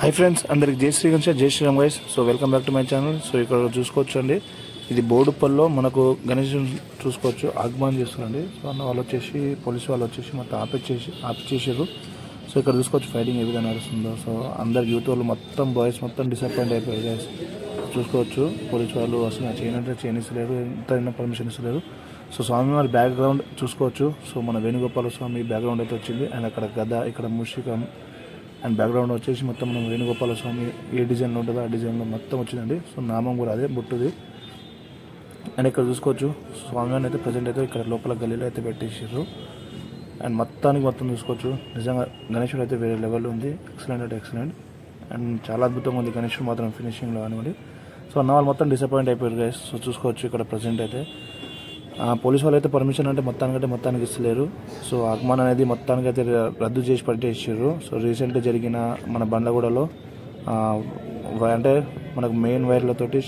hi friends अंदर जय श्री गणेश जय Shriram guys so welcome back to my channel so इक्कड़ चूसुकोवच्चंడి ఇది బోడుపల్లో మనకు గణేష్ చూసుకోవచ్చు ఆగమనం చేస్తున్నారండి సో అన్న వాళ్ళు వచ్చేసి పోలీస్ వాళ్ళు వచ్చేసి మొత్తం ఆపిచేసారు సో ఇక్కడ చూసుకోవచ్చు ఫైటింగ్ ఏ విధంగా నడుస్తుందో సో అందరు యూత్ వాళ్ళు మొత్తం బాయ్స్ మొత్తం డిసప్పాయింట్ అయిపోయారు గైస్ చూసుకోవచ్చు పోలీస్ వాళ్ళు అసలు చేయనంటే చేయనిస్తలేరు ఎంత పర్మిషన్ ఇస్తలేరు సో స్వామివారి బ్యాక్గ్రౌండ్ చూసుకోవచ్చు సో మన వేణుగోపాల స్వామి బ్యాక్గ్రౌండ్ అయితే వచ్చింది అండ్ అక్కడ గద ఇక్కడ మూషికం అండ్ బ్యాక్గ్రౌండ్ వచ్చేసి మొత్తం మనం వేణుగోపాల స్వామి ఏ డిజైన్లో ఉంటుందో ఆ డిజైన్లో మొత్తం వచ్చిందండి సో నామం కూడా అదే బుట్టుది అండ్ ఇక్కడ చూసుకోవచ్చు స్వామివారిని అయితే ప్రజెంట్ అయితే ఇక్కడ లోపల గల్లీలో అయితే పెట్టేసారు అండ్ మొత్తం చూసుకోవచ్చు నిజంగా గణేశుడు అయితే వేరే లెవెల్ ఉంది ఎక్సలెంట్ అంటే ఎక్సలెంట్ అండ్ చాలా అద్భుతంగా ఉంది గణేశుడు మాత్రం ఫినిషింగ్లో కానివ్వండి సో అన్న వాళ్ళు మొత్తం డిసప్పాయింట్ అయిపోయారు గైస్ సో చూసుకోవచ్చు ఇక్కడ ప్రజెంట్ అయితే పోలీస్ వాళ్ళు అయితే పర్మిషన్ అంటే మొత్తానికి ఇస్తలేరు సో ఆగమనం అనేది మొత్తానికి అయితే రద్దు చేసి పట్టేసారు సో రీసెంట్గా జరిగిన మన బండ్లగూడలో అంటే మనకు మెయిన్ వైర్లతోటి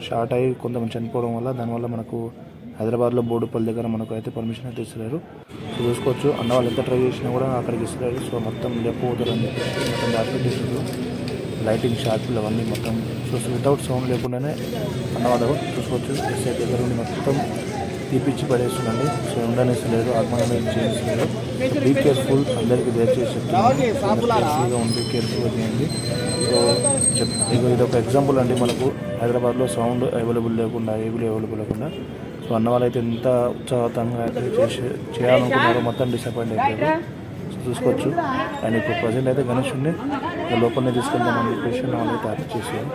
షార్ట్ అయ్యి కొంతమంది చనిపోవడం వల్ల దానివల్ల మనకు హైదరాబాద్లో బోడుపల్లి దగ్గర మనకు అయితే పర్మిషన్ అయితే ఇస్తలేరు సో చూసుకోవచ్చు అన్న వాళ్ళు ఎంత ట్రై చేసినా కూడా అక్కడికి ఇస్తలేరు సో మొత్తం లేకపోతారు అని చెప్పేసి మొత్తం దాచిపెట్టేసారు లైటింగ్ షార్ట్లు అవన్నీ మొత్తం సో వితౌట్ సౌండ్ లేకుండానే అన్నవాళ్ళు చూసుకోవచ్చు ఎస్ఐ దగ్గర నుండి మొత్తం తీపిచ్చి పడేస్తుందండి సో ఉండనిస్తలేరు ఆగమనం ఏం చేస్తలేరు బీ కేర్ఫుల్ అందరికీ దయచేసి కేర్ఫుల్గా ఉండి కేర్ఫుల్గా చేయండి సో ఇది ఒక ఎగ్జాంపుల్ అండి మనకు హైదరాబాద్లో సౌండ్ అవైలబుల్ లేకుండా ఏబుల్ అవైలబుల్ లేకుండా సో అన్న వాళ్ళైతే ఎంత ఉత్సాహంగా చేయాలనుకున్నారో మొత్తం డిసప్పాయింట్ అయిపోయారు సో చూసుకోవచ్చు అండ్ ఇప్పుడు ప్రజెంట్ అయితే గణేషుడిని లోపలనే తీసుకెళ్తామని చెప్పేసి అన్న వాళ్ళైతే ఆర్డర్ చేశారు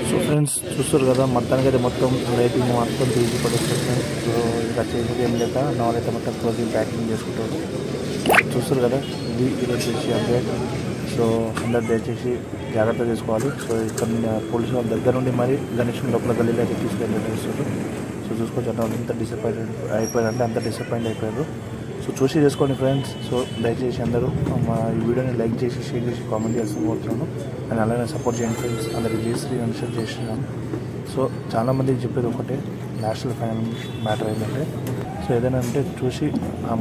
సో ఫ్రెండ్స్ చూస్తారు కదా మొత్తానికైతే మొత్తం లైటింగ్ మొత్తం తీసి పడేస్తారు సో ఇంకా చేసేది ఏం లేక నావైతే మొత్తం క్లోజింగ్ ప్యాకింగ్ చేసుకుంటారు చూస్తారు కదా ఇది ఈరోజు చేసి అప్డేట్ సో అందరు దయచేసి జాగ్రత్త తీసుకోవాలి సో ఇక్కడ పోలీసు వాళ్ళ దగ్గర నుండి మరి గణేష్ లోపల గల్లీలో అయితే తీసుకెళ్ళి సో చూసుకోవచ్చు అన్న ఎంత డిసప్పాయింట్ అయిపోయారంటే అంత డిసప్పాయింట్ అయిపోయారు సో చూసి చేసుకోండి ఫ్రెండ్స్ సో దయచేసి అందరూ మా ఈ వీడియోని లైక్ చేసి షేర్ చేసి కామెంట్ చేస్తూ పోతున్నాను అండ్ అలానే సపోర్ట్ చేయండి ఫ్రెండ్స్ అందరికి జై శ్రీ గణేష్ చేస్తున్నాను సో చాలామందికి చెప్పేది ఒకటే నేషనల్ ఫైనల్ మ్యాటర్ ఏంటంటే సో ఏదైనా అంటే చూసి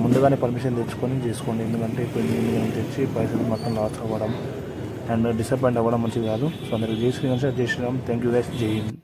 ముందుగానే పర్మిషన్ తెచ్చుకొని చేసుకోండి ఎందుకంటే ఇప్పుడు నేను తెచ్చి పైసలు మొత్తం లాస్ అవ్వడం అండ్ డిసప్పాయింట్ అవ్వడం మంచిది కాదు సో అందరికి జై శ్రీ గణేష్ జై శ్రీరామ్ థ్యాంక్ యూ గైస్ జై హింద్